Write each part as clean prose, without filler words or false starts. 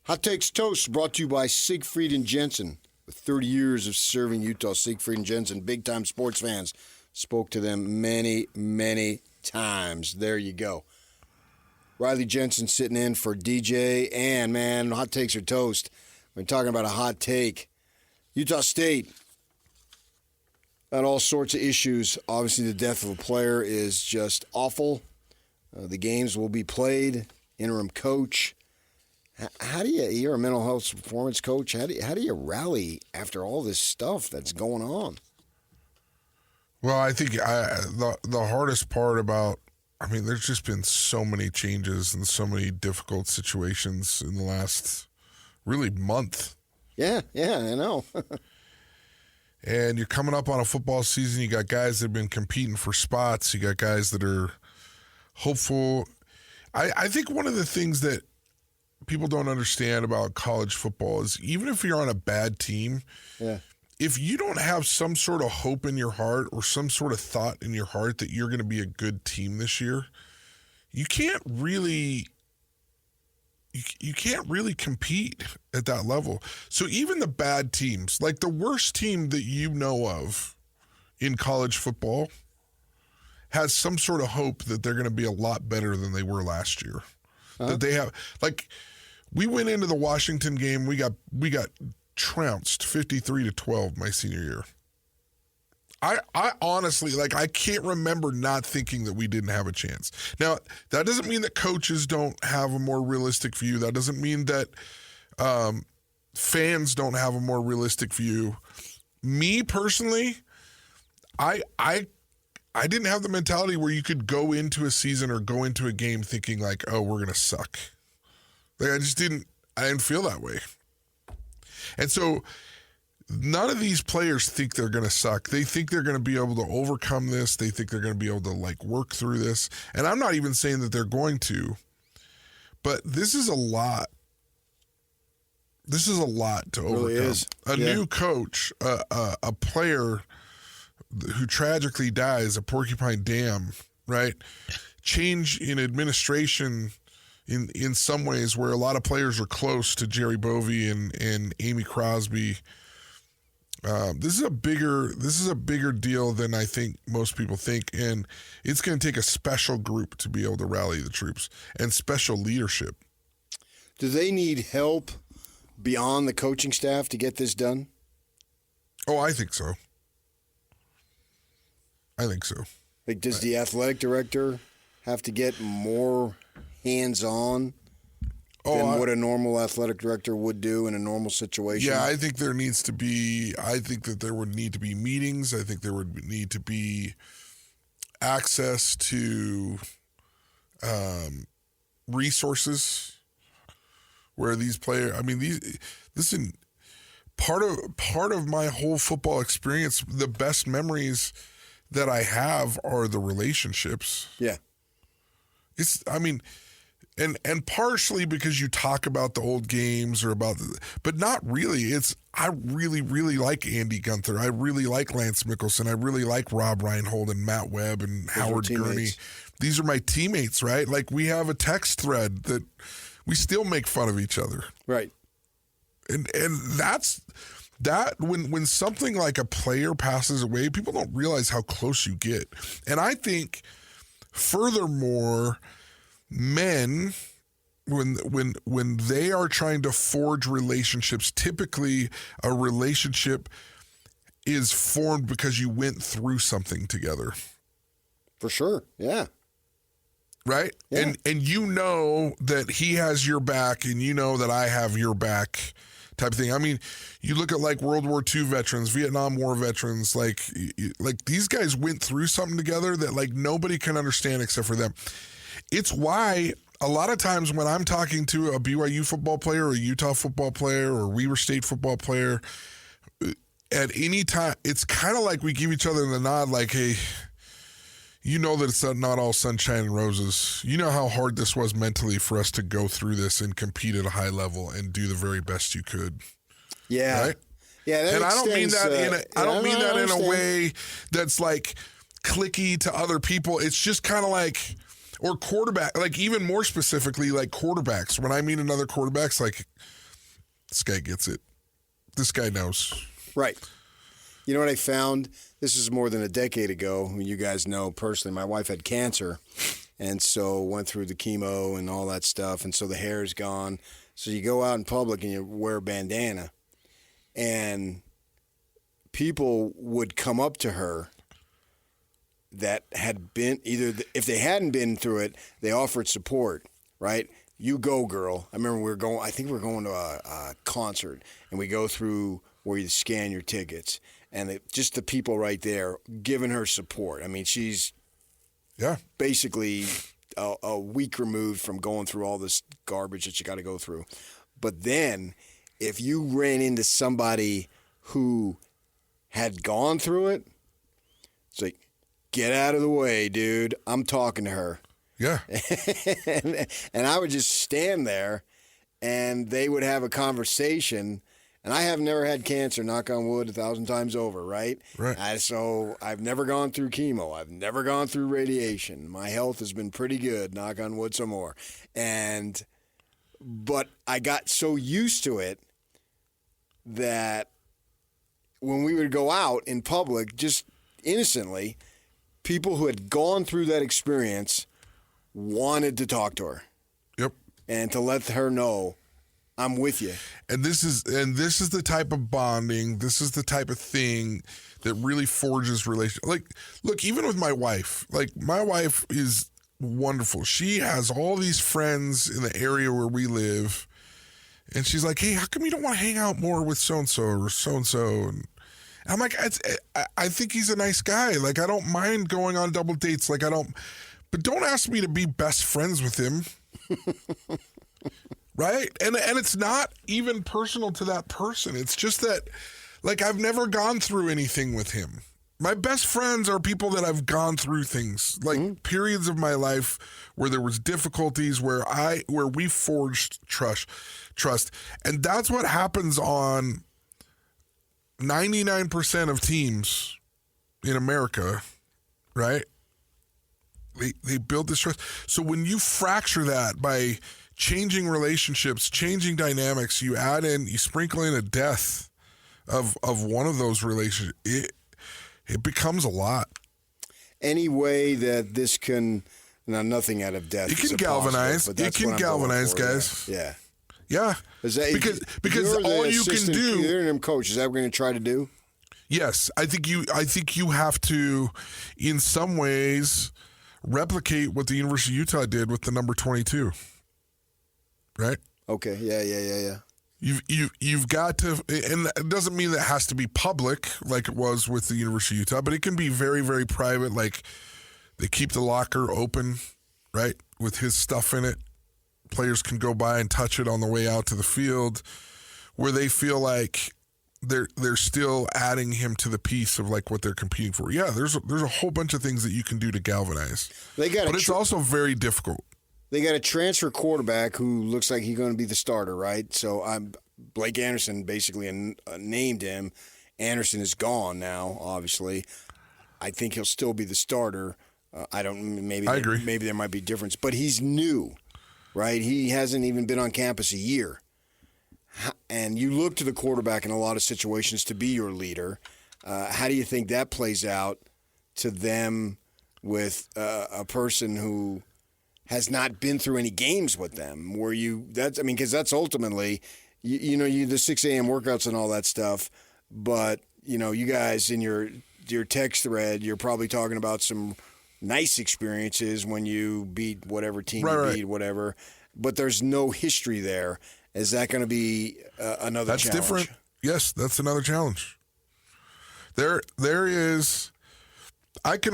Hot Takes Toast brought to you by Siegfried and Jensen. With 30 years of serving Utah, Siegfried and Jensen, big-time sports fans, spoke to them many, many times. There you go. Riley Jensen sitting in for DJ, and, man, Hot Takes or Toast. We're talking about a hot take. Utah State, got all sorts of issues. Obviously, the death of a player is just awful. The games will be played. Interim coach. How do you're a mental health performance coach, how do you rally after all this stuff that's going on? Well, I think the hardest part about, there's just been so many changes and so many difficult situations in the last really month. Yeah, I know. And you're coming up on a football season. You got guys that have been competing for spots. You got guys that are hopeful. I think one of the things that people don't understand about college football is even if you're on a bad team, if you don't have some sort of hope in your heart or some sort of thought in your heart that you're going to be a good team this year, you can't really compete at that level. So even the bad teams, like the worst team that you know of in college football, has some sort of hope that they're going to be a lot better than they were last year. That they have, like, we went into the Washington game, we got trounced 53-12 my senior year. I honestly, I can't remember not thinking that we didn't have a chance. Now, that doesn't mean that coaches don't have a more realistic view. That doesn't mean that fans don't have a more realistic view. Me personally, I didn't have the mentality where you could go into a season or go into a game thinking like, oh, we're going to suck. I didn't feel that way. And so none of these players think they're going to suck. They think they're going to be able to overcome this. They think they're going to be able to work through this. And I'm not even saying that they're going to, but this is a lot. This is a lot to overcome. Really is. New coach, a player who tragically dies at Porcupine Dam, right? Change in administration in some ways where a lot of players are close to Jerry Bovee and Amy Crosby. This is a bigger deal than I think most people think, and it's going to take a special group to be able to rally the troops and special leadership. Do they need help beyond the coaching staff to get this done? Oh, I think so. Does the athletic director have to get more hands-on than what a normal athletic director would do in a normal situation? Yeah, I think there needs to be. I think that there would need to be meetings. I think there would need to be access to resources where these players. Listen. Part of my whole football experience, the best memories that I have are the relationships. Yeah. And partially because you talk about the old games but not really. I really, really like Andy Gunther. I really like Lance Mickelson. I really like Rob Reinhold and Matt Webb and Howard Gurney. These are my teammates, right? We have a text thread that we still make fun of each other. Right. And that's when something like a player passes away, people don't realize how close you get. And I think, furthermore, men, when they are trying to forge relationships, typically a relationship is formed because you went through something together. For sure, yeah. Right? Yeah. And you know that he has your back and you know that I have your back type of thing. You look at World War II veterans, Vietnam War veterans, these guys went through something together that nobody can understand except for them. It's why a lot of times when I'm talking to a BYU football player or a Utah football player or Weber State football player, at any time, it's kind of like we give each other the nod hey, you know that it's not all sunshine and roses. You know how hard this was mentally for us to go through this and compete at a high level and do the very best you could. Yeah. Right? Yeah. And I don't mean that in a way that's cliquey to other people. It's just kind of Or quarterback, like even more specifically, like quarterbacks. When I meet another quarterback, like, this guy gets it. This guy knows. Right. You know what I found? This is more than a decade ago. You guys know personally, my wife had cancer, and so went through the chemo and all that stuff, and so the hair is gone. So you go out in public and you wear a bandana, and people would come up to her that had been either, if they hadn't been through it, they offered support, right? You go, girl. I remember I think we were going to a concert, and we go through where you scan your tickets, and just the people right there giving her support. I mean, she's basically a week removed from going through all this garbage that you got to go through. But then if you ran into somebody who had gone through it, it's like, get out of the way, dude. I'm talking to her. Yeah. and I would just stand there, and they would have a conversation. And I have never had cancer, knock on wood, 1,000 times over, right? Right. So I've never gone through chemo. I've never gone through radiation. My health has been pretty good, knock on wood some more. But I got so used to it that when we would go out in public, just innocently, people who had gone through that experience wanted to talk to her. Yep. And to let her know, I'm with you. And this is the type of bonding. This is the type of thing that really forges relations. Like, look, even with my wife, like my wife is wonderful. She has all these friends in the area where we live, and she's like, "Hey, how come you don't want to hang out more with so and so or so and so?" And I'm like, I think he's a nice guy. Like, I don't mind going on double dates. Like, but don't ask me to be best friends with him. Right? And it's not even personal to that person. It's just that, like, I've never gone through anything with him. My best friends are people that I've gone through things, like periods of my life where there was difficulties, where we forged trust. And that's what happens on 99% of teams in America, right? They build this trust. So when you fracture that by changing relationships, changing dynamics, you sprinkle in a death of one of those relationships, it becomes a lot. Any way that this can, now nothing out of death. It can galvanize. It can galvanize, guys. Yeah. Yeah. Because all you can do. You're an coach. Is that what we're going to try to do? Yes, I think you have to, in some ways, replicate what the University of Utah did with the number 22. Right? Okay. Yeah. You've got to, and it doesn't mean that it has to be public like it was with the University of Utah, but it can be very, very private. Like, they keep the locker open, right, with his stuff in it. Players can go by and touch it on the way out to the field, where they feel like they're still adding him to the piece of like what they're competing for. Yeah, there's a whole bunch of things that you can do to galvanize. But it's also very difficult. They got a transfer quarterback who looks like he's going to be the starter, right? So Blake Anderson basically named him. Anderson is gone now, obviously. I think he'll still be the starter. I agree. Maybe there might be difference, but he's new, right? He hasn't even been on campus a year. And you look to the quarterback in a lot of situations to be your leader. How do you think that plays out to them with a person who has not been through any games with them, because that's ultimately, the 6 a.m. workouts and all that stuff. But, you guys in your text thread, you're probably talking about some nice experiences when you beat whatever team beat, whatever. But there's no history there. Is that going to be another challenge? That's different. Yes, that's another challenge. There is, I could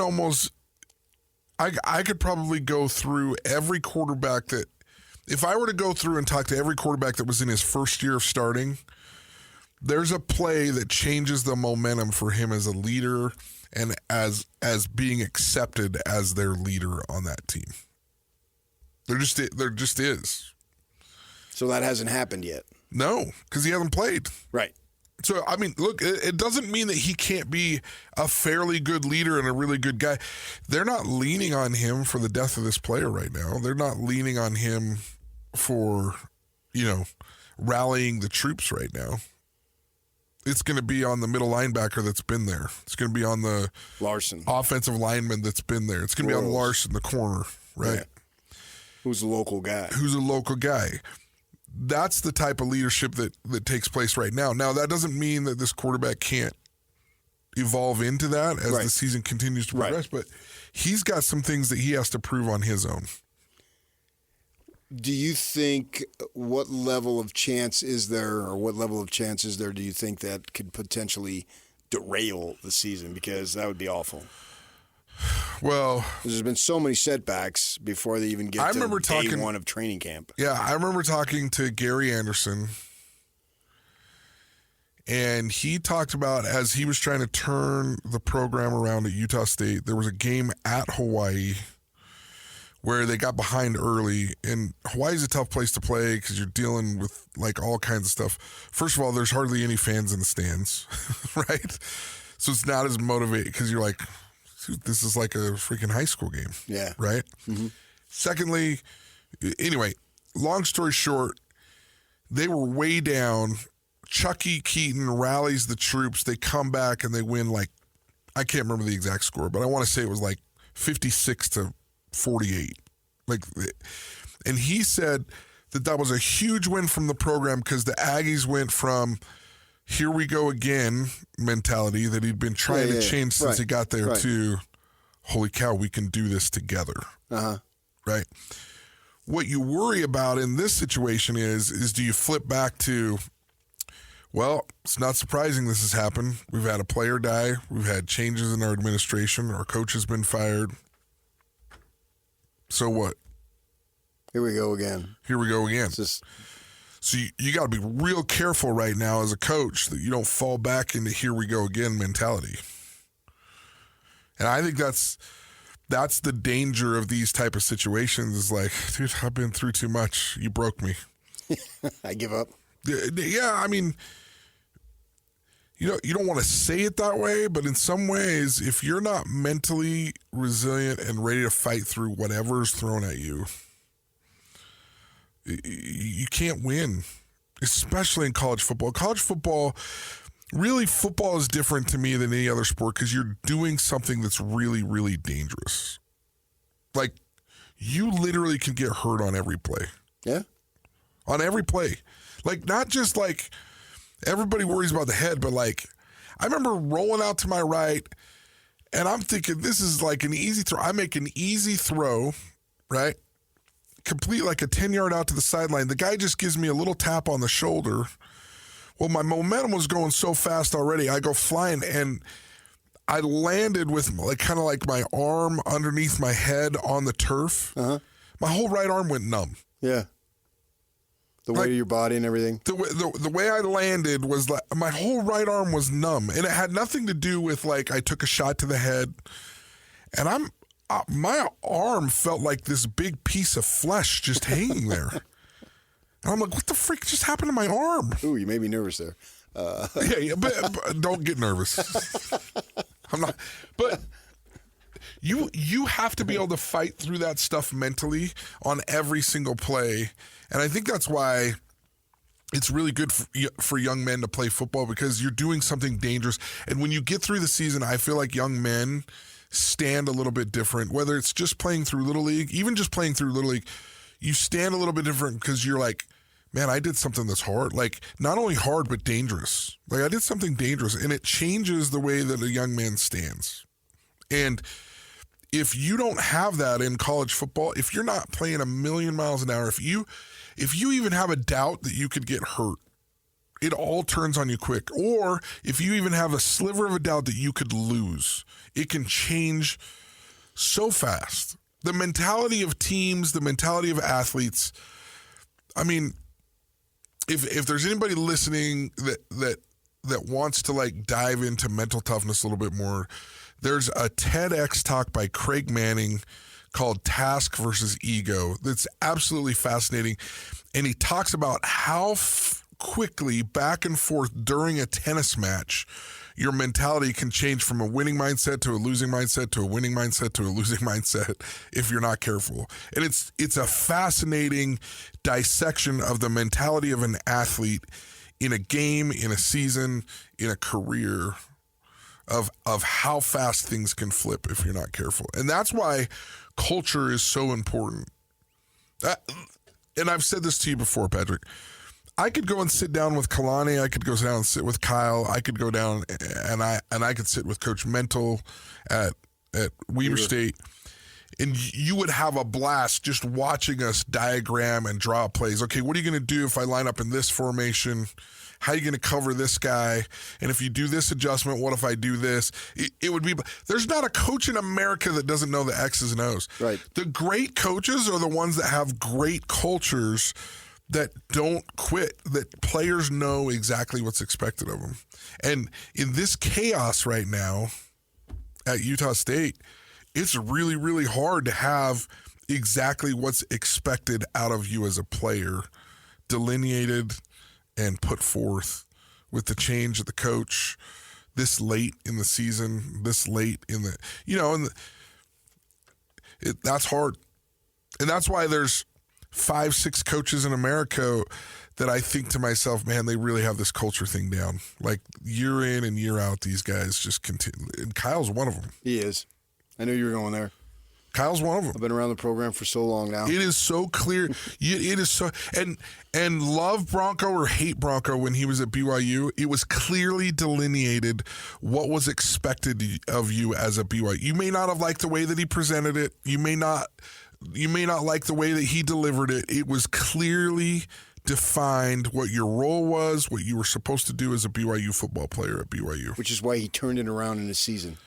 probably go through every quarterback that, if I were to go through and talk to every quarterback that was in his first year of starting, there's a play that changes the momentum for him as a leader and as being accepted as their leader on that team. There just is. So that hasn't happened yet? No, because he hasn't played. Right. So, I mean, look, it doesn't mean that he can't be a fairly good leader and a really good guy. They're not leaning on him for the death of this player right now. They're not leaning on him for, rallying the troops right now. It's going to be on the middle linebacker that's been there. It's going to be on the Larson offensive lineman that's been there. It's going to be on Larson, the corner, right? Yeah. Who's a local guy. That's the type of leadership that takes place right now. Now, that doesn't mean that this quarterback can't evolve into that as the season continues to progress, but he's got some things that he has to prove on his own. Do you think what level of chance is there do you think that could potentially derail the season? Because that would be awful. Well, there's been so many setbacks before they even get to day one of training camp. Yeah, I remember talking to Gary Anderson, and he talked about as he was trying to turn the program around at Utah State, there was a game at Hawaii where they got behind early, and Hawaii's a tough place to play because you're dealing with like all kinds of stuff. First of all, there's hardly any fans in the stands, right? So it's not as motivating because you're like, this is like a freaking high school game. Yeah. Right? Mm-hmm. Secondly, anyway, long story short, they were way down. Chucky Keaton rallies the troops. They come back and they win I can't remember the exact score, but I want to say it was 56-48. And he said that was a huge win from the program because the Aggies went from here we go again mentality that he'd been trying to change since he got there to holy cow, we can do this together. Uh-huh. Right? What you worry about in this situation is do you flip back to, well, it's not surprising this has happened. We've had a player die. We've had changes in our administration. Our coach has been fired. So what? Here we go again. So you got to be real careful right now as a coach that you don't fall back into here we go again mentality. And I think that's the danger of these type of situations is like, dude, I've been through too much. You broke me. I give up. Yeah, I mean, you don't want to say it that way, but in some ways, if you're not mentally resilient and ready to fight through whatever's thrown at you, you can't win, especially in college football. College football, really, football is different to me than any other sport because you're doing something that's really, really dangerous. Like, you literally can get hurt on every play. Yeah. On every play. Like, not just like everybody worries about the head, but like, I remember rolling out to my right and I'm thinking this is like an easy throw. I make an easy throw, right? Complete like a 10-yard out to the sideline. The guy just gives me a little tap on the shoulder. Well, my momentum was going so fast already. I go flying and I landed with kind of like my arm underneath my head on the turf. Uh-huh. My whole right arm went numb. Yeah. The weight of your body and everything. The way I landed was like my whole right arm was numb, and it had nothing to do with like I took a shot to the head, and my arm felt like this big piece of flesh just hanging there. And I'm like, what the freak just happened to my arm? Ooh, you made me nervous there. Yeah, but don't get nervous. I'm not. But you have to be able to fight through that stuff mentally on every single play. And I think that's why it's really good for young men to play football because you're doing something dangerous. And when you get through the season, I feel like young men stand a little bit different, whether it's just playing through Little League, even just playing through Little League, you stand a little bit different because you're like, man, I did something that's hard. Like, not only hard, but dangerous. Like, I did something dangerous, and it changes the way that a young man stands. And if you don't have that in college football, if you're not playing a million miles an hour, if you even have a doubt that you could get hurt, it all turns on you quick. Or if you even have a sliver of a doubt that you could lose, it can change so fast. The mentality of teams, the mentality of athletes, I mean, if there's anybody listening that wants to like dive into mental toughness a little bit more, there's a TEDx talk by Craig Manning called Task versus Ego that's absolutely fascinating. And he talks about how quickly back and forth during a tennis match your mentality can change from a winning mindset to a losing mindset to a winning mindset to a losing mindset if you're not careful. And it's a fascinating dissection of the mentality of an athlete in a game, in a season, in a career, of how fast things can flip if you're not careful. And that's why culture is so important. And I've said this to you before, Patrick. I could go and sit down with Kalani. I could go down and sit with Kyle. I could go down and I could sit with Coach Mental at Weber State. And you would have a blast just watching us diagram and draw plays. Okay, what are you going to do if I line up in this formation? How are you going to cover this guy? And if you do this adjustment, what if I do this? It would be – there's not a coach in America that doesn't know the X's and O's. Right. The great coaches are the ones that have great cultures that don't quit, that players know exactly what's expected of them. And in this chaos right now at Utah State, it's really, really hard to have exactly what's expected out of you as a player delineated and put forth with the change of the coach this late in the season, this late in the, that's hard. And that's why there's 5-6 coaches in America that I think to myself, man, they really have this culture thing down. Like year in and year out, these guys just continue. And Kyle's one of them. He is. I knew you were going there. Kyle's one of them. I've been around the program for so long now. It is so clear. It is so and love Bronco or hate Bronco when he was at BYU, it was clearly delineated what was expected of you as a BYU. You may not have liked the way that he presented it. You may not like the way that he delivered it. It was clearly defined what your role was, what you were supposed to do as a BYU football player at BYU. Which is why he turned it around in a season.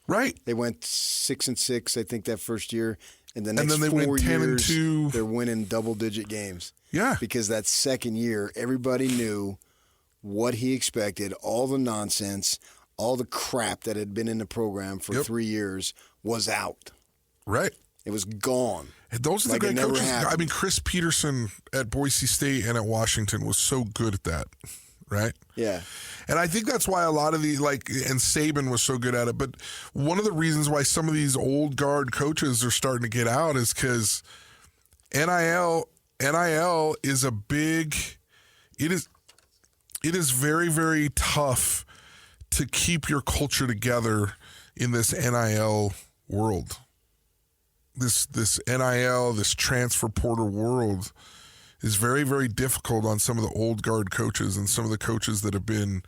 Right. They went 6-6, I think, that first year. And the next then they 4 went 10-2. years, they're winning double-digit games. Yeah. Because that second year, everybody knew what he expected, all the nonsense, all the crap that had been in the program for 3 years was out. Right. It was gone. And those are the Like great it never coaches. happened. I mean, Chris Peterson at Boise State and at Washington was so good at that, right? Yeah. And I think that's why a lot of and Saban was so good at it. But one of the reasons why some of these old guard coaches are starting to get out is because NIL is a big, it is very, very tough to keep your culture together in this NIL world. This NIL, this transfer portal world is very, very difficult on some of the old guard coaches and some of the coaches that have been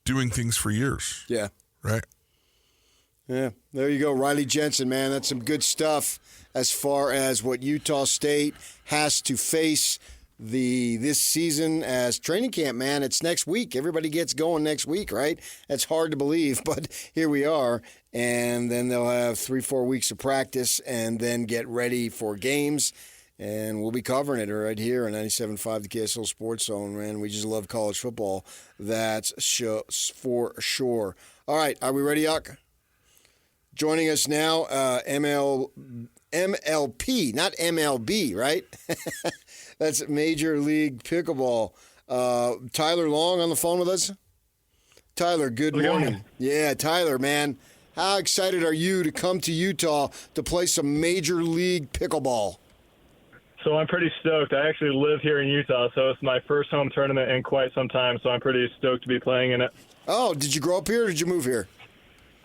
doing things for years. Yeah. Right? Yeah. There you go. Riley Jensen, man. That's some good stuff as far as what Utah State has to face this season as training camp, man. It's next week. Everybody gets going next week, right? That's hard to believe, but here we are. And then they'll have 3-4 weeks of practice and then get ready for games. And we'll be covering it right here on 97.5, the KSL Sports Zone, man. We just love college football. That's for sure. All right, are we ready, Yuck? Joining us now, MLP, not MLB, right? That's Major League Pickleball. Tyler Long on the phone with us. Tyler, good morning. Yeah, Tyler, man. How excited are you to come to Utah to play some Major League Pickleball? So I'm pretty stoked. I actually live here in Utah, so it's my first home tournament in quite some time, so I'm pretty stoked to be playing in it. Oh, did you grow up here or did you move here?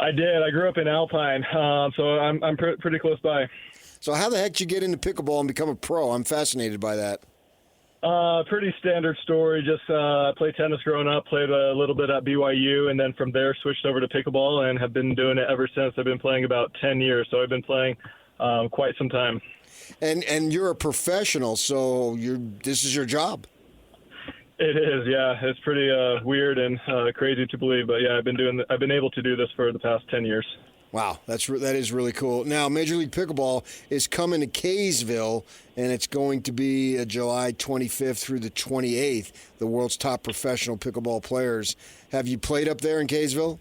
I did. I grew up in Alpine, so I'm pretty close by. So how the heck did you get into pickleball and become a pro? I'm fascinated by that. Pretty standard story. Just played tennis growing up, played a little bit at BYU, and then from there switched over to pickleball and have been doing it ever since. I've been playing about 10 years, so I've been playing quite some time. And you're a professional, so this is your job. It is, yeah. It's pretty weird and crazy to believe, but yeah, I've been able to do this for the past 10 years. Wow, that is really cool. Now, Major League Pickleball is coming to Kaysville, and it's going to be July 25th through the 28th. The world's top professional pickleball players. Have you played up there in Kaysville?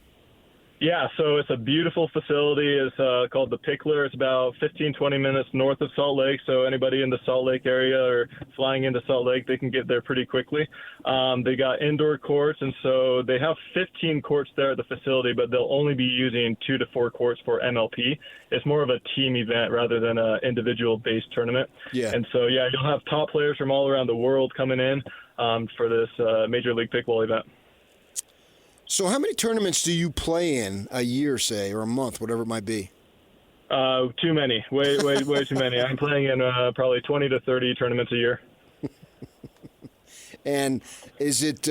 Yeah, so it's a beautiful facility. It's called the Pickler. It's about 15, 20 minutes north of Salt Lake. So anybody in the Salt Lake area or flying into Salt Lake, they can get there pretty quickly. They got indoor courts, and so they have 15 courts there at the facility, but they'll only be using 2 to 4 courts for MLP. It's more of a team event rather than an individual-based tournament. Yeah. And so, yeah, you'll have top players from all around the world coming in for this Major League Pickleball event. So how many tournaments do you play in a year, say, or a month, whatever it might be? Too many. Way too many. I'm playing in probably 20 to 30 tournaments a year. And is it,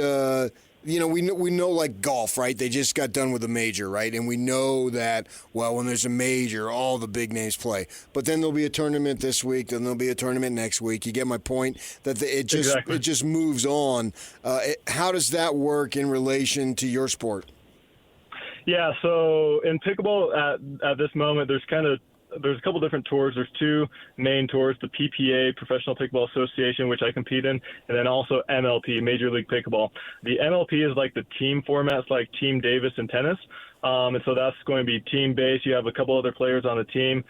we know like golf, right? They just got done with a major, right? And we know that, well, when there's a major, all the big names play. But then there'll be a tournament this week, then there'll be a tournament next week. You get my point? That it just moves on. How does that work in relation to your sport? Yeah, so in pickleball at this moment, there's a couple different tours. There's 2 main tours, the PPA, Professional Pickleball Association, which I compete in, and then also MLP, Major League Pickleball. The MLP is like the team formats like Team Davis in tennis. And so that's going to be team-based. You have a couple other players on the team.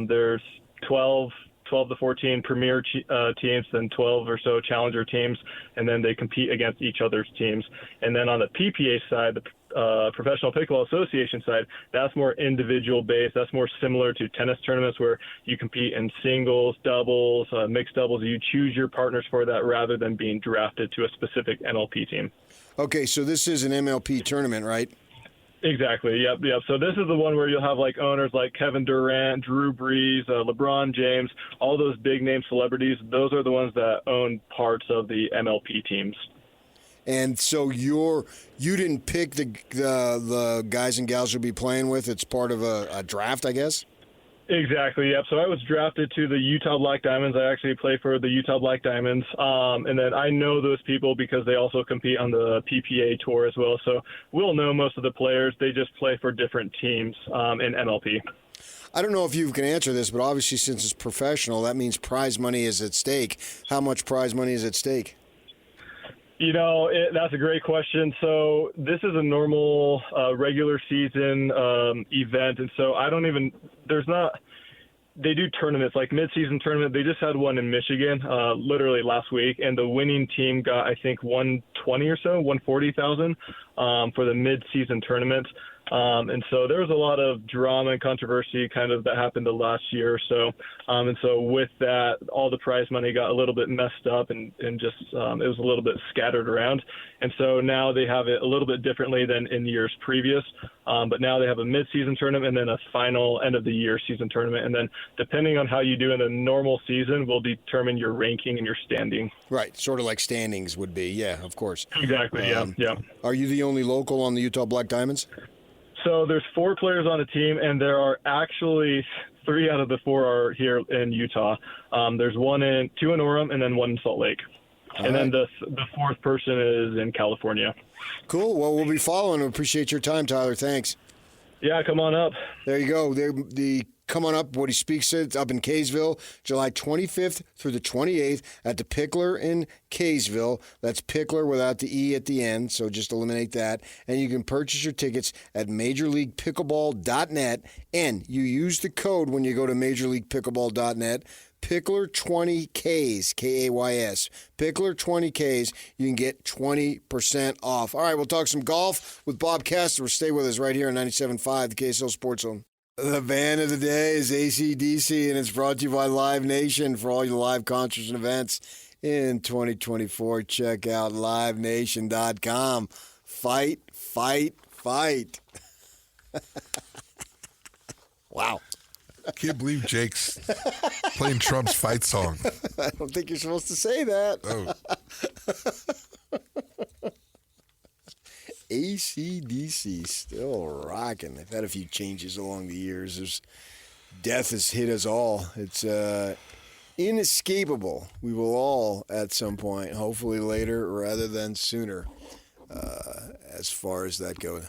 There's 12 to 14 premier teams, then 12 or so challenger teams, and then they compete against each other's teams. And then on the PPA side, the Professional Pickleball Association side, that's more individual based. That's more similar to tennis tournaments where you compete in singles, doubles, mixed doubles. You choose your partners for that rather than being drafted to a specific MLP team. Okay, so this is an MLP tournament, right? Exactly. Yep. So this is the one where you'll have like owners like Kevin Durant, Drew Brees, LeBron James, all those big name celebrities. Those are the ones that own parts of the MLP teams. And so you didn't pick the guys and gals you'll be playing with. It's part of a draft, I guess. Exactly. Yep. So I was drafted to the Utah Black Diamonds. I actually play for the Utah Black Diamonds. And then I know those people because they also compete on the PPA tour as well. So we'll know most of the players. They just play for different teams in MLP. I don't know if you can answer this, but obviously since it's professional, that means prize money is at stake. How much prize money is at stake? That's a great question. So this is a normal regular season event, and so they do tournaments, like mid-season tournament. They just had one in Michigan literally last week, and the winning team got, I think, 120 or so, 140,000 for the mid-season tournament. And so there was a lot of drama and controversy kind of that happened the last year or so. And so with that, all the prize money got a little bit messed up and just it was a little bit scattered around. And so now they have it a little bit differently than in years previous. But now they have a mid-season tournament and then a final end-of-the-year season tournament. And then depending on how you do in a normal season will determine your ranking and your standing. Right, sort of like standings would be. Yeah, of course. Exactly, yeah. Are you the only local on the Utah Black Diamonds? So there's 4 players on the team, and there are actually 3 out of the 4 are here in Utah. There's 2 in Orem, and then 1 in Salt Lake. And then the 4th person is in California. Cool. Well, we'll be following. Appreciate your time, Tyler. Thanks. Yeah, come on up. There you go. Come on up, what he speaks at, up in Kaysville, July 25th through the 28th at the Pickler in Kaysville. That's Pickler without the E at the end, so just eliminate that. And you can purchase your tickets at MajorLeaguePickleball.net, and you use the code when you go to MajorLeaguePickleball.net, Pickler20Ks, K-A-Y-S. Pickler20Ks, you can get 20% off. All right, we'll talk some golf with Bob Casper. Stay with us right here on 97.5, the KSL Sports Zone. The band of the day is AC/DC, and it's brought to you by Live Nation. For all your live concerts and events in 2024, check out livenation.com. Fight, fight, fight. Wow. I can't believe Jake's playing Trump's fight song. I don't think you're supposed to say that. Oh. AC/DC still rocking. They've had a few changes along the years. Death has hit us all. It's inescapable. We will all, at some point, hopefully later rather than sooner, as far as that goes.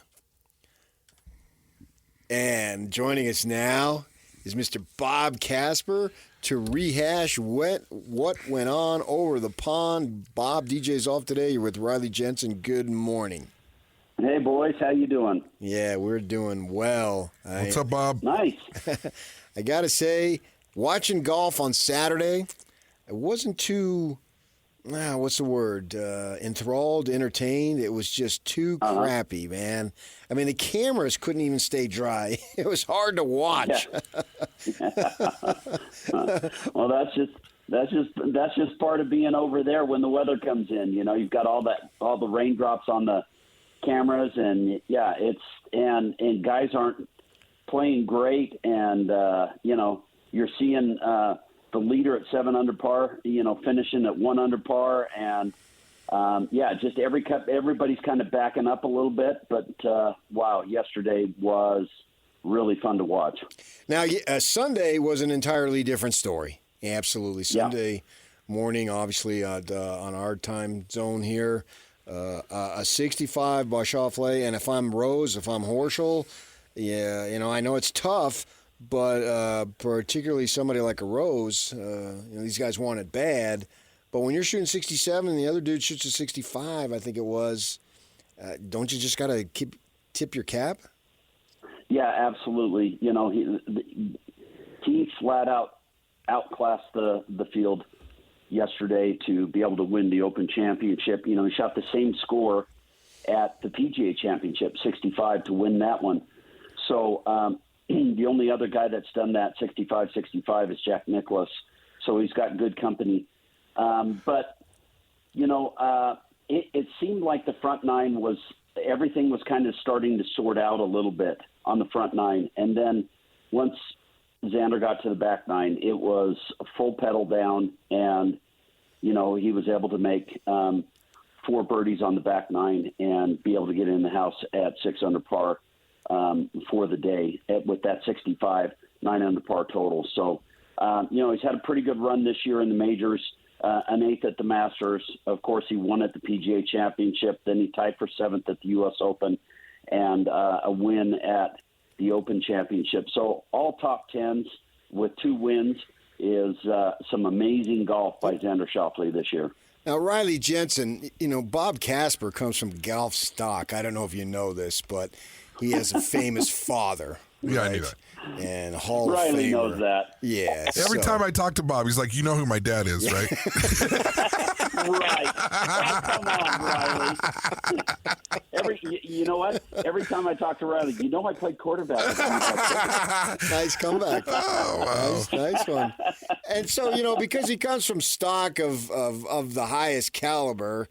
And joining us now is Mr. Bob Casper to rehash what went on over the pond. Bob, DJ's off today. You're with Riley Jensen. Good morning. Hey, boys. How you doing? Yeah, we're doing well. What's up, Bob? Nice. I got to say, watching golf on Saturday, I wasn't too, what's the word, enthralled, entertained. It was just too crappy, man. I mean, the cameras couldn't even stay dry. It was hard to watch. Well, that's just part of being over there when the weather comes in. You know, you've got all the raindrops on the cameras, and and guys aren't playing great, and you're seeing the leader at 7 under par, finishing at 1 under par, and just everybody's kind of backing up a little bit. But wow, yesterday was really fun to watch. Now, Sunday was an entirely different story. Absolutely, Sunday morning, obviously on our time zone here. A 65 by Schauffele, and if I'm Rose, if I'm Horschel, I know it's tough, but particularly somebody like a Rose, these guys want it bad. But when you're shooting 67 and the other dude shoots a 65, I think it was, don't you just got to tip your cap? Yeah, absolutely. He flat out outclassed the field yesterday to be able to win the Open Championship. He shot the same score at the PGA Championship, 65, to win that one. So the only other guy that's done that 65-65 is Jack Nicklaus. So he's got good company. But it seemed like the front nine everything was kind of starting to sort out a little bit on the front nine. And then once Xander got to the back nine, it was a full pedal down, and he was able to make 4 birdies on the back nine and be able to get in the house at 6 under par for the day with that 65, 9 under par total. So he's had a pretty good run this year in the majors. An 8th at the Masters. Of course, he won at the PGA Championship. Then he tied for 7th at the U.S. Open, and a win at the Open Championship. So all top 10s with 2 wins is some amazing golf by Xander Schauffele this year. Now, Riley Jensen, Bob Casper comes from golf stock. I don't know if you know this, but he has a famous father. Yeah, right? I knew that. And Hall Riley of Famer. knows that. Yeah. Every time I talk to Bob, he's like, "You know who my dad is, right?" Right. Oh, come on, Riley. You know what? Every time I talk to Riley, I played quarterback. Nice comeback. Oh, wow. Nice one. And so, because he comes from stock of the highest caliber,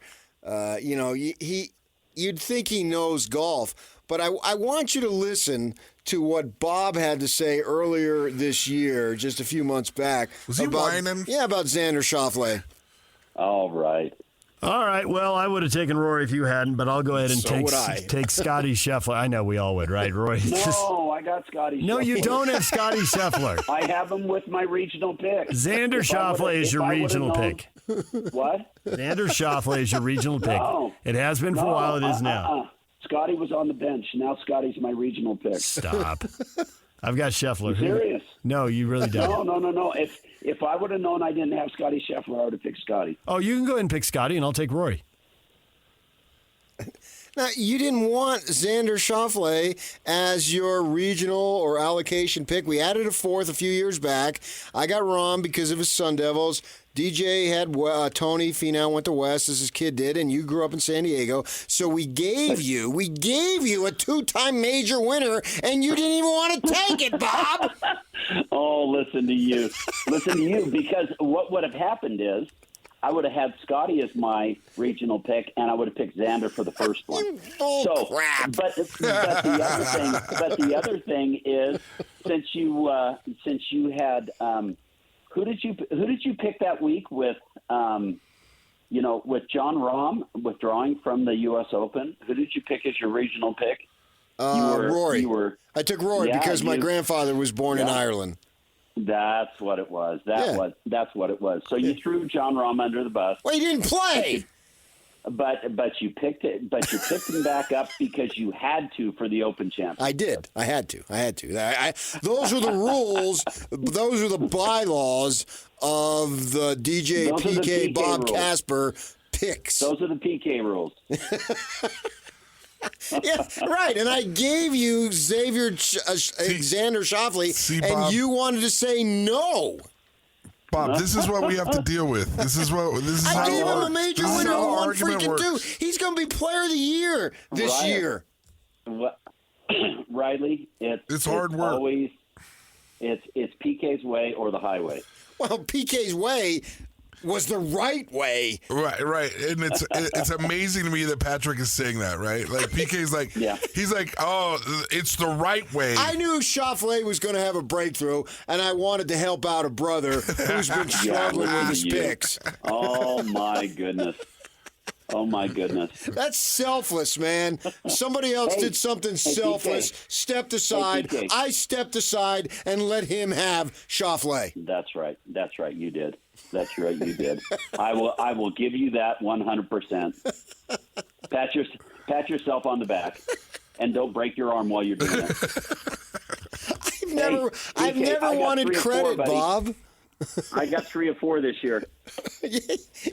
you'd think he knows golf. But I want you to listen to what Bob had to say earlier this year, just a few months back. Was he whining? Yeah, about Xander Schauffele. All right. All right. Well, I would have taken Rory if you hadn't, but I'll go ahead and So would I. take Scotty Scheffler. I know we all would, right, Roy? No, I got Scotty. No, Scheffler. you don't have Scotty Scheffler. I have him with my regional pick. Xander Schauffele is your regional pick. What? Xander Schauffele is your regional pick. No. It has been for a while. It is now. Scotty was on the bench. Now Scotty's my regional pick. Stop. I've got Scheffler. Serious? No, you really don't. No. If I would have known I didn't have Scotty Scheffler, I would have picked Scotty. Oh, you can go ahead and pick Scotty, and I'll take Rory. Now, you didn't want Xander Schauffele as your regional or allocation pick. We added a 4th a few years back. I got Ron because of his Sun Devils. DJ had Tony Finau went to West as his kid did, and you grew up in San Diego. So we gave you a 2-time major winner, and you didn't even want to take it, Bob. Oh, listen to you, because what would have happened is I would have had Scotty as my regional pick, and I would have picked Xander for the first one. Crap! But the other thing is, since you had who did you pick that week with with John Rahm withdrawing from the U.S. Open? Who did you pick as your regional pick? Rory. I took Rory because my grandfather was born in Ireland. That's what it was. That's what it was. So you threw John Rahm under the bus. Well, he didn't play. But you picked it. But you picked him back up because you had to for the Open Championship. I did. I had to. Those are the rules. Those are the bylaws of the DJ PK Bob rules. Casper picks. Those are the PK rules. Yeah, right. And I gave you Xavier Xander Schauffele, and Bob, you wanted to say no. Bob, this is what we have to deal with. This is I how gave it him a works. major This is winner how who won argument freaking works. 2. He's going to be player of the year this year. Riley, It's hard work. Always, it's PK's way or the highway. Well, PK's way was the right way. Right, and it's amazing to me that Patrick is saying that, right? Like PK's like, he's like, oh, it's the right way. I knew Schauffele was going to have a breakthrough, and I wanted to help out a brother who's been struggling with his picks. Oh my goodness. Oh my goodness. That's selfless, man. Somebody else did something selfless, PK. stepped aside. PK. I stepped aside and let him have Schauffele. That's right. You did. That's right. You did. I will give you that 100%. Pat yourself on the back, and don't break your arm while you're doing it. I've never wanted credit, Bob. I got 3 or 4 this year.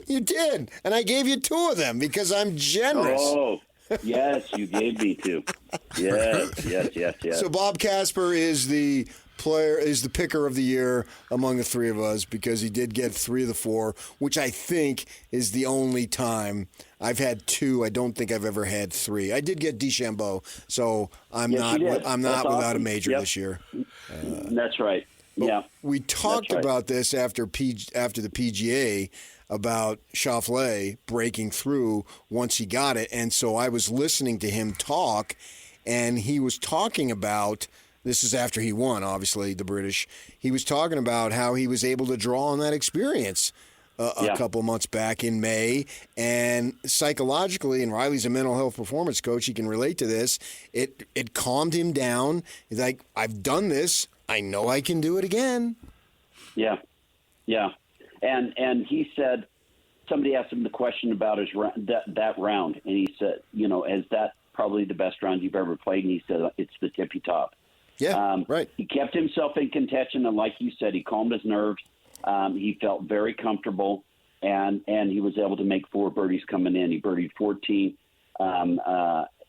You did, and I gave you 2 of them because I'm generous. Oh, yes, you gave me 2. Yes. So Bob Casper is the picker of the year among the 3 of us because he did get 3 of the 4, which I think is the only time I've had 2. I don't think I've ever had 3. I did get DeChambeau, so I'm not without awesome. a major this year. That's right. Yeah. We talked about this after the PGA about Schauffele breaking through once he got it, and so I was listening to him talk, and he was talking about. This is after he won, obviously, the British. He was talking about how he was able to draw on that experience a couple months back in May. And psychologically, and Riley's a mental health performance coach, he can relate to this, it calmed him down. He's like, I've done this. I know I can do it again. Yeah. And he said, somebody asked him the question about his that round, and he said, is that probably the best round you've ever played? And he said, it's the tippy top. Yeah, right. He kept himself in contention, and like you said, he calmed his nerves. He felt very comfortable, and he was able to make 4 birdies coming in. He birdied 14. He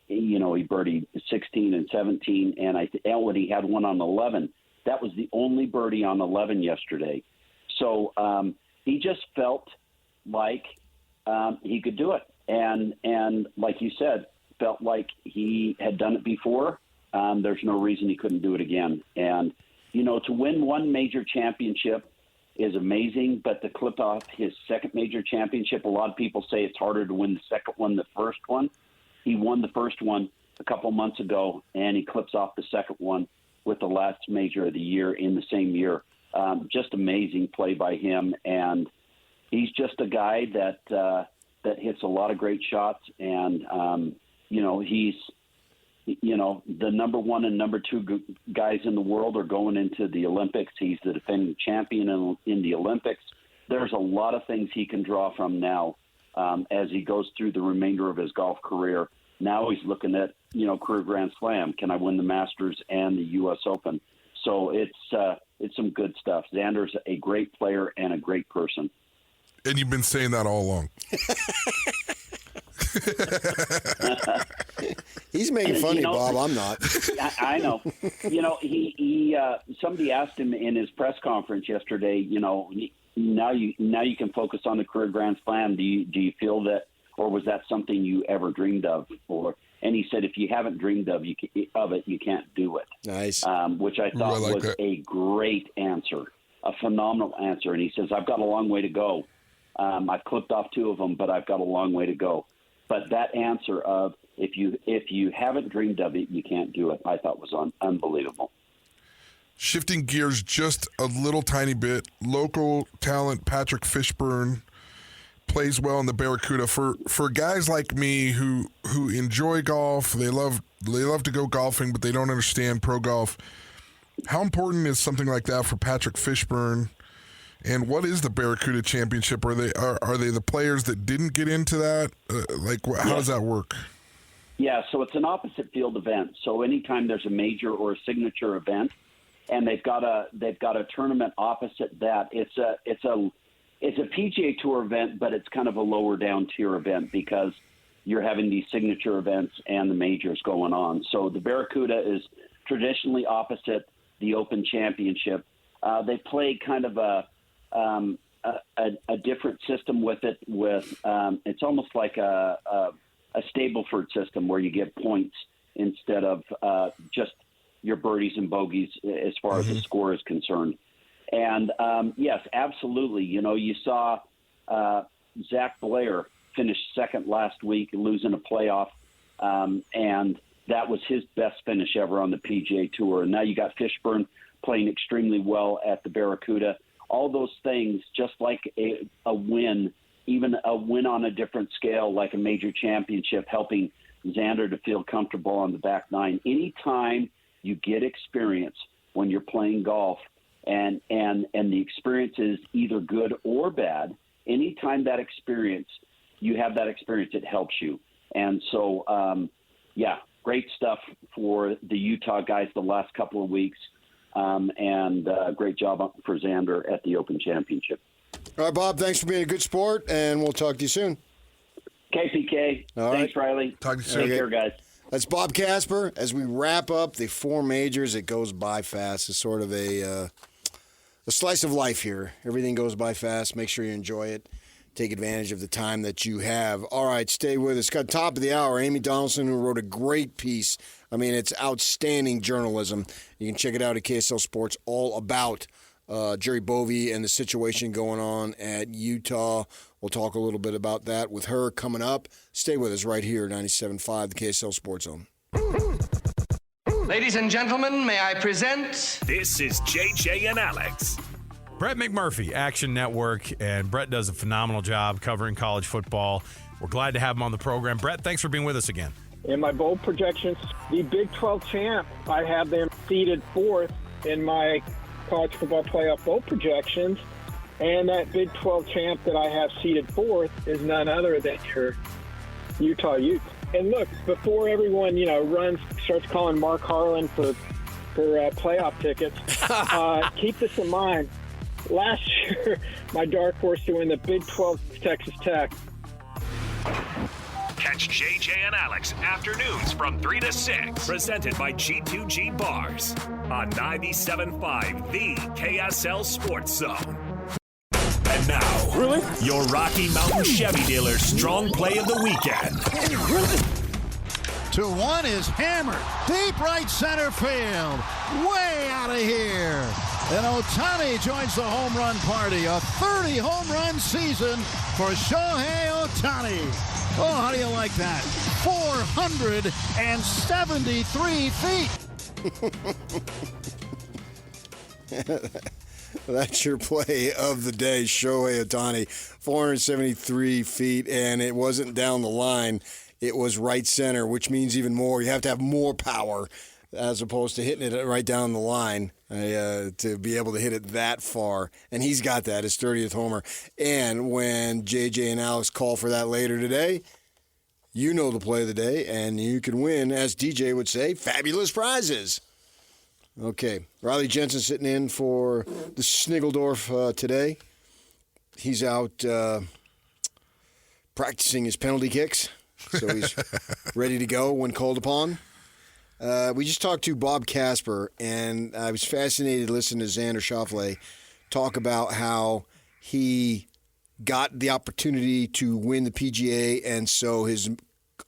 birdied 16 and 17, and when he had one on 11, that was the only birdie on 11 yesterday. So he just felt like he could do it, and like you said, felt like he had done it before. There's no reason he couldn't do it again. And, to win one major championship is amazing, but to clip off his second major championship, a lot of people say it's harder to win the second one than the first one. He won the first one a couple months ago, and he clips off the second one with the last major of the year in the same year. Just amazing play by him, and he's just a guy that hits a lot of great shots, and, he's – the number 1 and number 2 guys in the world are going into the Olympics. He's the defending champion in the Olympics. There's a lot of things he can draw from now as he goes through the remainder of his golf career. Now he's looking at, career Grand Slam. Can I win the Masters and the U.S. Open? So it's some good stuff. Xander's a great player and a great person. And you've been saying that all along. He's making fun of you, Bob. I'm not. I know. He somebody asked him in his press conference yesterday, now you can focus on the career Grand Slam. Do you feel that, or was that something you ever dreamed of? And he said, if you haven't dreamed of it, you can't do it. Nice. Which I thought was that. a great answer, a phenomenal answer. And he says, I've got a long way to go. I've clipped off 2 of them, but I've got a long way to go. But that answer of if you haven't dreamed of it, you can't do it, I thought was unbelievable. Shifting gears just a little tiny bit, local talent Patrick Fishburne plays well in the Barracuda. For guys like me who enjoy golf, they love to go golfing, but they don't understand pro golf. How important is something like that for Patrick Fishburne? And what is the Barracuda Championship? Are they the players that didn't get into that? How does that work? Yeah, so it's an opposite field event. So anytime there's a major or a signature event, and they've got a tournament opposite that, it's a PGA Tour event, but it's kind of a lower down tier event because you're having these signature events and the majors going on. So the Barracuda is traditionally opposite the Open Championship. They play kind of a different system with it. It's almost like a Stableford system where you get points instead of just your birdies and bogeys as far as the score is concerned. And yes, absolutely. You saw Zach Blair finished second last week, losing a playoff, and that was his best finish ever on the PGA Tour. And now you got Fishburne playing extremely well at the Barracuda. All those things, just like a win, even a win on a different scale, like a major championship, helping Xander to feel comfortable on the back nine. Anytime you get experience when you're playing golf, and the experience is either good or bad, anytime that experience, you have that experience, it helps you. And so, great stuff for the Utah guys the last couple of weeks, and great job for Xander at the Open Championship. All right, Bob, thanks for being a good sport, and we'll talk to you soon. KPK. All Thanks, right. Riley. Talk to you soon. Take care, guys. That's Bob Casper. As we wrap up the 4 majors, it goes by fast. It's sort of a slice of life here. Everything goes by fast. Make sure you enjoy it. Take advantage of the time that you have. All right, stay with us. Got top of the hour, Amy Donaldson, who wrote a great piece. I mean, it's outstanding journalism. You can check it out at KSL Sports, all about Jerry Bovee and the situation going on at Utah. We'll talk a little bit about that with her coming up. Stay with us right here, 97.5, the KSL Sports Zone. Ladies and gentlemen, may I present... This is JJ and Alex. Brett McMurphy, Action Network, and Brett does a phenomenal job covering college football. We're glad to have him on the program. Brett, thanks for being with us again. In my bold projections, the Big 12 champ, I have them seeded 4th in my college football playoff bold projections. And that Big 12 champ that I have seeded 4th is none other than your Utah Utes. And look, before everyone, starts calling Mark Harlan for playoff tickets, keep this in mind. Last year, my dark horse to win the Big 12 Texas Tech. Catch JJ and Alex afternoons from 3 to 6. Presented by G2G Bars on 97.5, the KSL Sports Zone. And now, your Rocky Mountain Chevy dealer's strong play of the weekend. 2-1 is hammered. Deep right center field. Way out of here. And Ohtani joins the home run party. A 30 home run season for Shohei Ohtani. Oh, how do you like that? 473 feet. That's your play of the day, Shohei Ohtani. 473 feet, and it wasn't down the line. It was right center, which means even more. You have to have more power as opposed to hitting it right down the line to be able to hit it that far. And he's got that, his 30th homer. And when JJ and Alex call for that later today, you know the play of the day, and you can win, as DJ would say, fabulous prizes. Okay, Riley Jensen sitting in for the Snigeldorf today. He's out practicing his penalty kicks, so he's ready to go when called upon. We just talked to Bob Casper, and I was fascinated to listen to Xander Schauffele talk about how he got the opportunity to win the PGA, and so his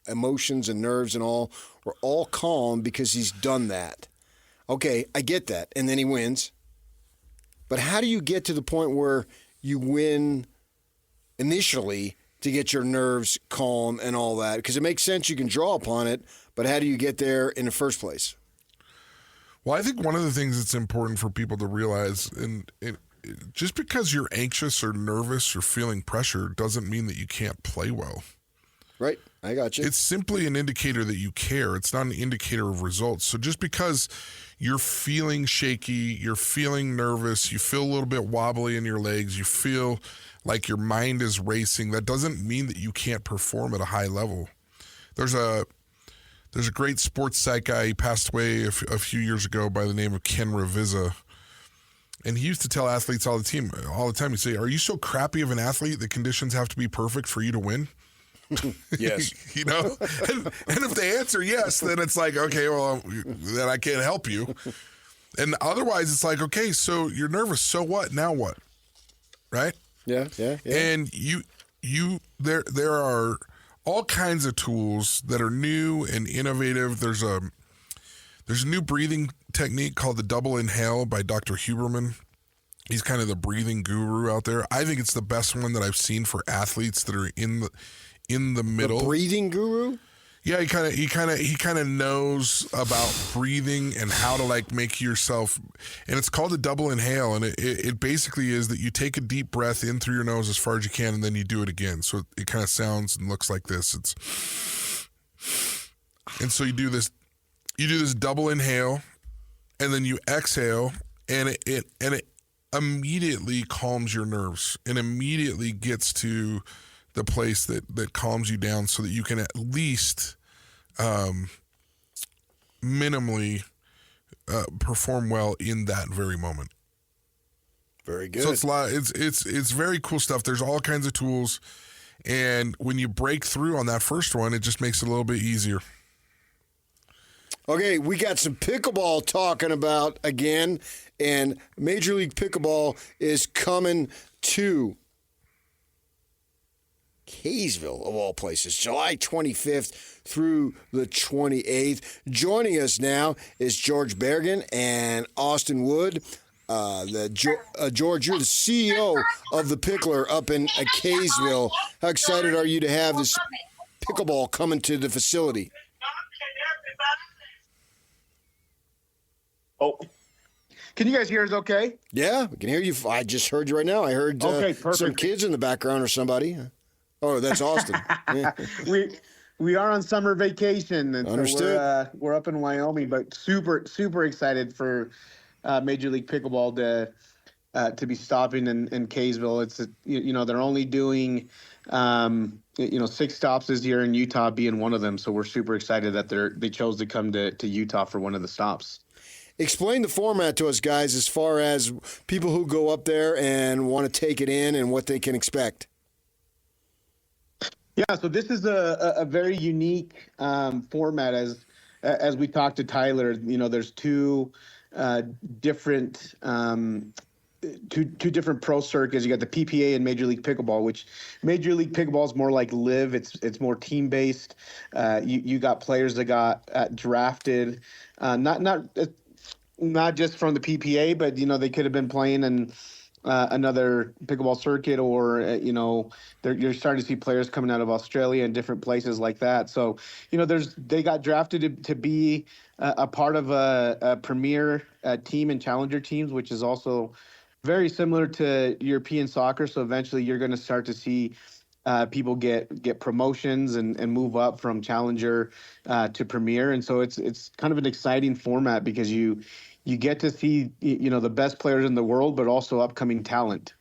emotions and nerves and all were all calm because he's done that. Okay, I get that, and then he wins. But how do you get to the point where you win initially to get your nerves calm and all that? Because it makes sense you can draw upon it, but how do you get there in the first place? Well, I think one of the things that's important for people to realize, and just because you're anxious or nervous or feeling pressure doesn't mean that you can't play well. Right, I got you. It's simply an indicator that you care. It's not an indicator of results. So just because you're feeling shaky, you're feeling nervous, you feel a little bit wobbly in your legs, you feel like your mind is racing, that doesn't mean that you can't perform at a high level. There's a great sports psych guy, he passed away a few years ago by the name of Ken Ravizza. And he used to tell athletes all the time, he'd say, are you so crappy of an athlete that conditions have to be perfect for you to win? Yes. You know? And if they answer yes, then it's like, okay, well, then I can't help you. And otherwise, it's like, okay, so you're nervous. So what? Now what? Right? Yeah. And there are all kinds of tools that are new and innovative. There's a new breathing technique called the double inhale by Dr. Huberman. He's kind of the breathing guru out there. I think it's the best one that I've seen for athletes that are in the middle. The breathing guru? Yeah, he kind of knows about breathing and how to like make yourself, and it's called a double inhale, and it basically is that you take a deep breath in through your nose as far as you can, and then you do it again. So it kind of sounds and looks like this. And so you do this double inhale, and then you exhale, and it immediately calms your nerves and immediately gets to the place that calms you down so that you can at least minimally perform well in that very moment. Very good. So it's very cool stuff. There's all kinds of tools, and when you break through on that first one, it just makes it a little bit easier. Okay, we got some pickleball talking about again, and Major League Pickleball is coming to Kaysville, of all places, July 25th through the 28th. Joining us now is George Bergen and Austin Wood. George, you're the CEO of the Pickler up in Kaysville. How excited are you to have this pickleball coming to the facility? Oh, can you guys hear us okay? Yeah, we can hear you. I just heard you right now. I heard some kids in the background or somebody. Oh, that's Austin. Yeah. We are on summer vacation, and Understood. so we're up in Wyoming, but super excited for Major League Pickleball to be stopping in Kaysville. It's they're only doing 6 stops this year, in Utah being one of them. So we're super excited that they chose to come to Utah for one of the stops. Explain the format to us, guys, as far as people who go up there and want to take it in and what they can expect. Yeah, so this is a very unique format. As we talked to Tyler, there's two different pro circuits. You got the PPA and Major League Pickleball, which Major League Pickleball is more like live. It's more team based. You got players that got drafted, not just from the PPA, but they could have been playing in another pickleball circuit, or you're starting to see players coming out of Australia and different places like that. So they got drafted to be a part of a premier team and challenger teams, which is also very similar to European soccer. So eventually you're going to start to see people get promotions and move up from challenger to premier. And so it's kind of an exciting format because you get to see the best players in the world, but also upcoming talent.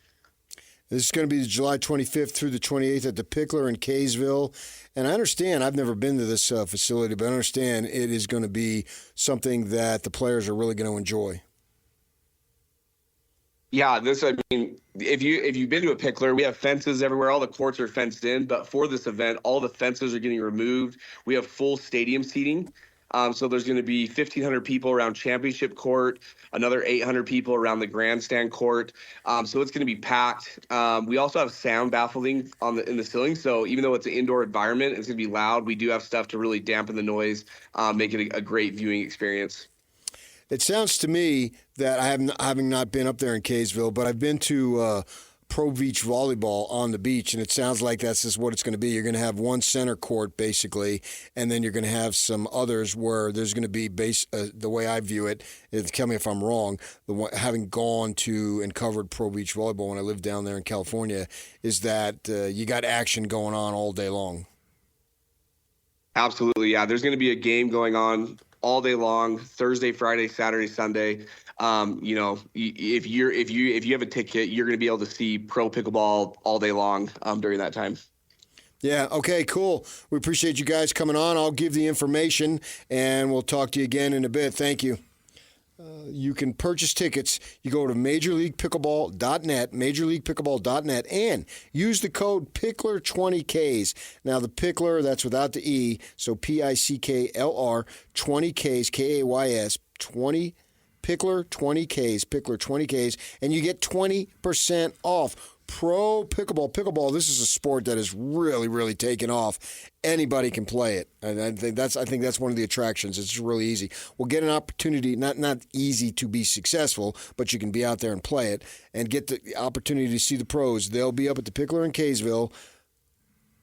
This is going to be July 25th through the 28th at the Pickler in Kaysville. And I understand, I've never been to this facility, but I understand it is going to be something that the players are really going to enjoy. Yeah, if you've been to a Pickler, we have fences everywhere. All the courts are fenced in, but for this event, all the fences are getting removed. We have full stadium seating. So there's going to be 1,500 people around Championship Court, another 800 people around the Grandstand Court. So it's going to be packed. We also have sound baffling in the ceiling. So even though it's an indoor environment, it's going to be loud. We do have stuff to really dampen the noise, make it a great viewing experience. It sounds to me that having not been up there in Kaysville, but I've been to pro beach volleyball on the beach, and it sounds like that's just what it's going to be. You're going to have one center court, basically, and then you're going to have some others where there's going to be the way I view it, tell me if I'm wrong, having gone to and covered pro beach volleyball when I lived down there in California, is that you got action going on all day long. Absolutely, yeah. There's going to be a game going on all day long, Thursday, Friday, Saturday, Sunday. If you have a ticket, you're going to be able to see pro pickleball all day long during that time. Yeah, okay, cool. We appreciate you guys coming on. I'll give the information, and we'll talk to you again in a bit. Thank you. You can purchase tickets. You go to MajorLeaguePickleball.net, MajorLeaguePickleball.net, and use the code PICKLER20Ks. Now, the Pickler, that's without the E, so PICKLR, 20Ks, KAYS, 20 Pickler 20Ks, Pickler 20Ks, and you get 20% off. Pro pickleball. This is a sport that is really, really taken off. Anybody can play it, and I think that's one of the attractions. It's really easy. We'll get an opportunity, not easy to be successful, but you can be out there and play it and get the opportunity to see the pros. They'll be up at the Pickler in Kaysville,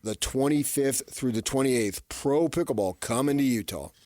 the 25th through the 28th. Pro pickleball coming to Utah.